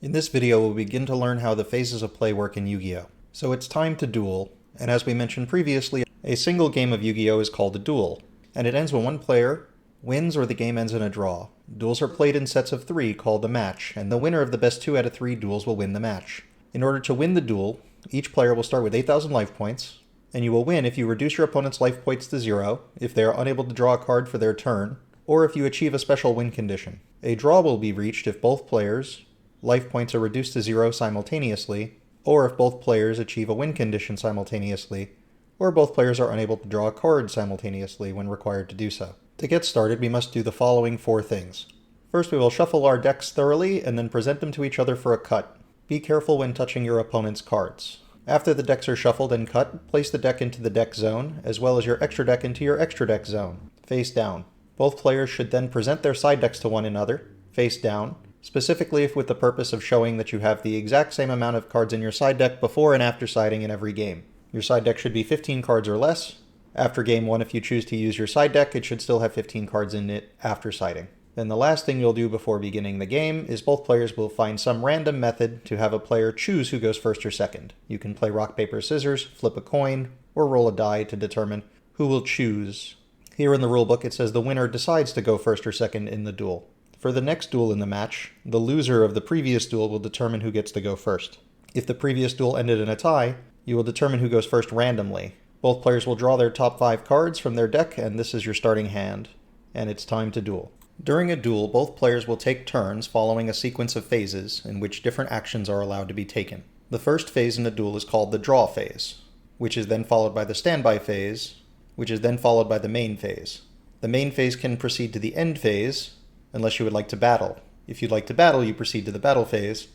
In this video, we'll begin to learn how the phases of play work in Yu-Gi-Oh! So it's time to duel, and as we mentioned previously, a single game of Yu-Gi-Oh! Is called a duel, and it ends when one player wins or the game ends in a draw. Duels are played in sets of 3 called a match, and the winner of the best 2 out of 3 duels will win the match. In order to win the duel, each player will start with 8,000 life points, and you will win if you reduce your opponent's life points to 0, if they are unable to draw a card for their turn, or if you achieve a special win condition. A draw will be reached if both players' life points are reduced to 0 simultaneously, or if both players achieve a win condition simultaneously, or both players are unable to draw a card simultaneously when required to do so. To get started, we must do the following 4 things. First, we will shuffle our decks thoroughly and then present them to each other for a cut. Be careful when touching your opponent's cards. After the decks are shuffled and cut, place the deck into the deck zone, as well as your extra deck into your extra deck zone, face down. Both players should then present their side decks to one another, face down, specifically if with the purpose of showing that you have the exact same amount of cards in your side deck before and after siding in every game. Your side deck should be 15 cards or less. After game 1, if you choose to use your side deck, it should still have 15 cards in it after siding. Then the last thing you'll do before beginning the game is both players will find some random method to have a player choose who goes first or second. You can play rock, paper, scissors, flip a coin, or roll a die to determine who will choose. Here in the rulebook it says the winner decides to go first or second in the duel. For the next duel in the match, the loser of the previous duel will determine who gets to go first. If the previous duel ended in a tie, you will determine who goes first randomly. Both players will draw their top 5 cards from their deck, and this is your starting hand. And it's time to duel. During a duel, both players will take turns following a sequence of phases in which different actions are allowed to be taken. The first phase in a duel is called the draw phase, which is then followed by the standby phase, which is then followed by the main phase. The main phase can proceed to the end phase, unless you would like to battle. If you'd like to battle, you proceed to the battle phase,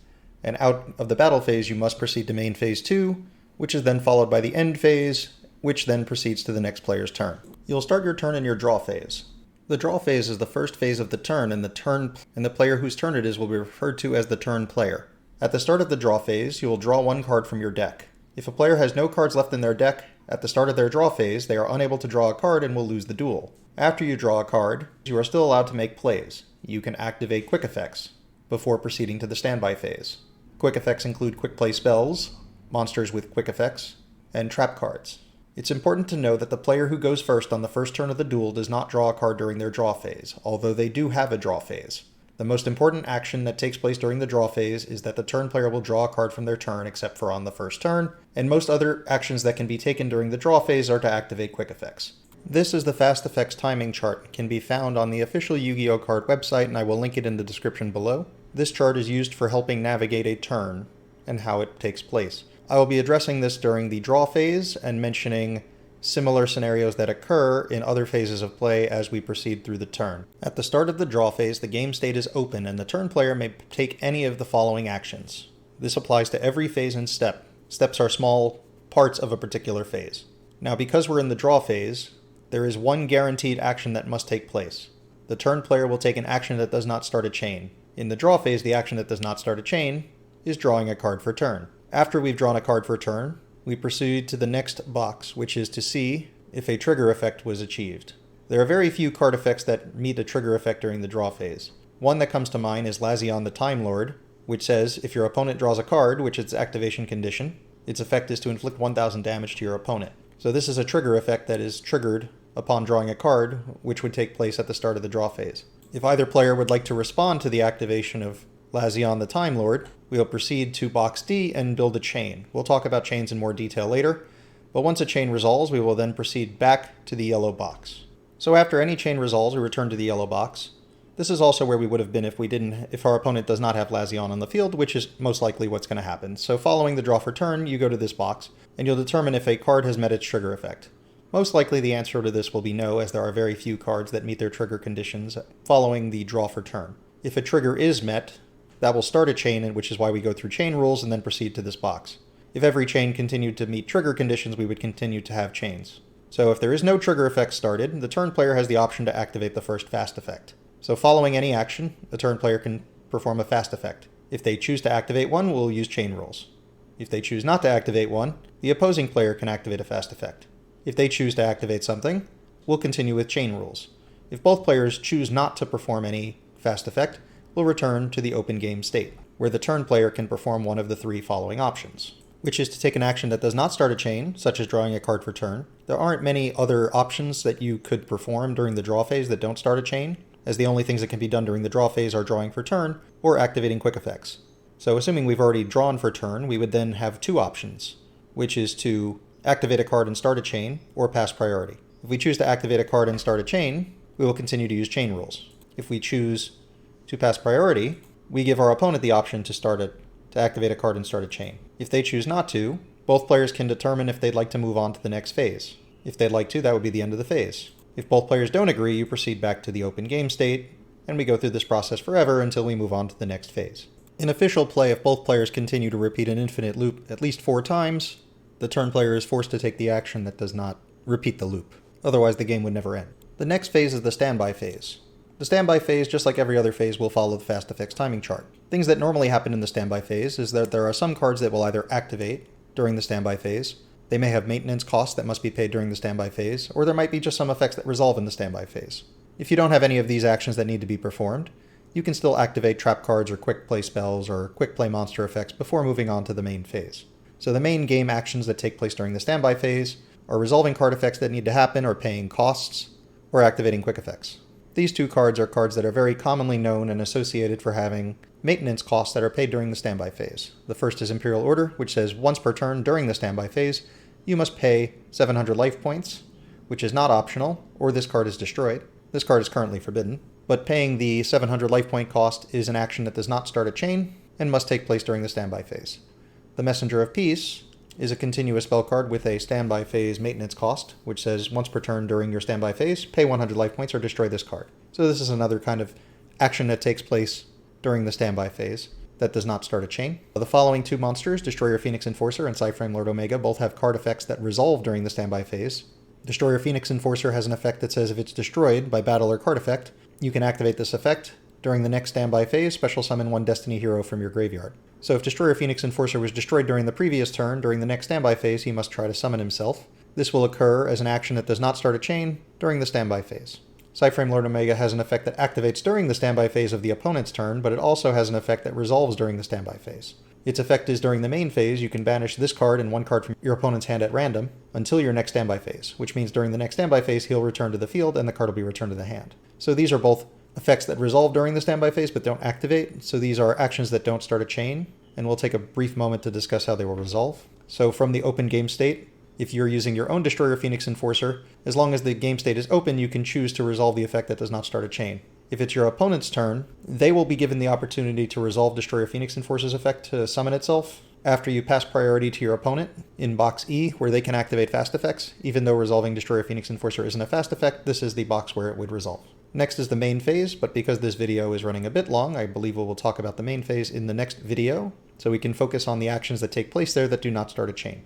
and out of the battle phase you must proceed to main phase 2, which is then followed by the end phase, which then proceeds to the next player's turn. You'll start your turn in your draw phase. The draw phase is the first phase of the turn, and the player whose turn it is will be referred to as the turn player. At the start of the draw phase, you will draw 1 card from your deck. If a player has no cards left in their deck at the start of their draw phase, they are unable to draw a card and will lose the duel. After you draw a card, you are still allowed to make plays. You can activate quick effects before proceeding to the standby phase. Quick effects include quick play spells, monsters with quick effects, and trap cards. It's important to know that the player who goes first on the first turn of the duel does not draw a card during their draw phase, although they do have a draw phase. The most important action that takes place during the draw phase is that the turn player will draw a card from their turn except for on the first turn, and most other actions that can be taken during the draw phase are to activate quick effects. This is the Fast Effects timing chart. It can be found on the official Yu-Gi-Oh! Card website, and I will link it in the description below. This chart is used for helping navigate a turn and how it takes place. I will be addressing this during the draw phase and mentioning similar scenarios that occur in other phases of play as we proceed through the turn. At the start of the draw phase, the game state is open and the turn player may take any of the following actions. This applies to every phase and step. Steps are small parts of a particular phase. Now, because we're in the draw phase, there is one guaranteed action that must take place. The turn player will take an action that does not start a chain. In the draw phase, the action that does not start a chain is drawing a card for turn. After we've drawn a card for turn, we proceed to the next box, which is to see if a trigger effect was achieved. There are very few card effects that meet a trigger effect during the draw phase. One that comes to mind is Legacy the Time Lord, which says if your opponent draws a card, which is its activation condition, its effect is to inflict 1,000 damage to your opponent. So this is a trigger effect that is triggered upon drawing a card, which would take place at the start of the draw phase. If either player would like to respond to the activation of Legacy the Time Lord, we will proceed to box D and build a chain. We'll talk about chains in more detail later, but once a chain resolves, we will then proceed back to the yellow box. So after any chain resolves, we return to the yellow box. This is also where we would have been if our opponent does not have Legacy on the field, which is most likely what's going to happen. So following the draw for turn, you go to this box, and you'll determine if a card has met its trigger effect. Most likely the answer to this will be no, as there are very few cards that meet their trigger conditions following the draw for turn. If a trigger is met, that will start a chain, which is why we go through chain rules and then proceed to this box. If every chain continued to meet trigger conditions, we would continue to have chains. So if there is no trigger effect started, the turn player has the option to activate the first fast effect. So following any action, the turn player can perform a fast effect. If they choose to activate one, we'll use chain rules. If they choose not to activate one, the opposing player can activate a fast effect. If they choose to activate something, we'll continue with chain rules. If both players choose not to perform any fast effect, will return to the open game state. where the turn player can perform one of the three following options, which is to take an action that does not start a chain, such as drawing a card for turn. There aren't many other options that you could perform during the draw phase that don't start a chain, as the only things that can be done during the draw phase are drawing for turn or activating quick effects. So assuming we've already drawn for turn, we would then have two options, which is to activate a card and start a chain, or pass priority. If we choose to activate a card and start a chain, we will continue to use chain rules. If we choose to pass priority, we give our opponent the option to activate a card and start a chain. If they choose not to, both players can determine if they'd like to move on to the next phase. If they'd like to, that would be the end of the phase. If both players don't agree, you proceed back to the open game state, and we go through this process forever until we move on to the next phase. In official play, if both players continue to repeat an infinite loop at least 4 times, the turn player is forced to take the action that does not repeat the loop. Otherwise, the game would never end. The next phase is the standby phase. The standby phase, just like every other phase, will follow the fast effects timing chart. Things that normally happen in the standby phase is that there are some cards that will either activate during the standby phase, they may have maintenance costs that must be paid during the standby phase, or there might be just some effects that resolve in the standby phase. If you don't have any of these actions that need to be performed, you can still activate trap cards or quick play spells or quick play monster effects before moving on to the main phase. So the main game actions that take place during the standby phase are resolving card effects that need to happen or paying costs, or activating quick effects. These two cards are cards that are very commonly known and associated for having maintenance costs that are paid during the standby phase. The first is Imperial Order, which says once per turn during the standby phase, you must pay 700 life points, which is not optional, or this card is destroyed. This card is currently forbidden, but paying the 700 life point cost is an action that does not start a chain and must take place during the standby phase. The Messenger of Peace is a continuous spell card with a standby phase maintenance cost, which says once per turn during your standby phase, pay 100 life points or destroy this card. So this is another kind of action that takes place during the standby phase that does not start a chain. The following two monsters, Destroyer Phoenix Enforcer and Cyframe Lord Omega, both have card effects that resolve during the standby phase. Destroyer Phoenix Enforcer has an effect that says if it's destroyed by battle or card effect, you can activate this effect. During the next standby phase, special summon one Destiny hero from your graveyard. So if Destroyer Phoenix Enforcer was destroyed during the previous turn, during the next standby phase, he must try to summon himself. This will occur as an action that does not start a chain during the standby phase. Cyframe Lord Omega has an effect that activates during the standby phase of the opponent's turn, but it also has an effect that resolves during the standby phase. Its effect is during the main phase, you can banish this card and one card from your opponent's hand at random until your next standby phase, which means during the next standby phase, he'll return to the field and the card will be returned to the hand. So these are both effects that resolve during the standby phase but don't activate, so these are actions that don't start a chain, and we'll take a brief moment to discuss how they will resolve. So from the open game state, if you're using your own Destroyer Phoenix Enforcer, as long as the game state is open, you can choose to resolve the effect that does not start a chain. If it's your opponent's turn, they will be given the opportunity to resolve Destroyer Phoenix Enforcer's effect to summon itself after you pass priority to your opponent in box E, where they can activate fast effects. Even though resolving Destroyer Phoenix Enforcer isn't a fast effect, this is the box where it would resolve. Next is the main phase, but because this video is running a bit long, I believe we will talk about the main phase in the next video, so we can focus on the actions that take place there that do not start a chain.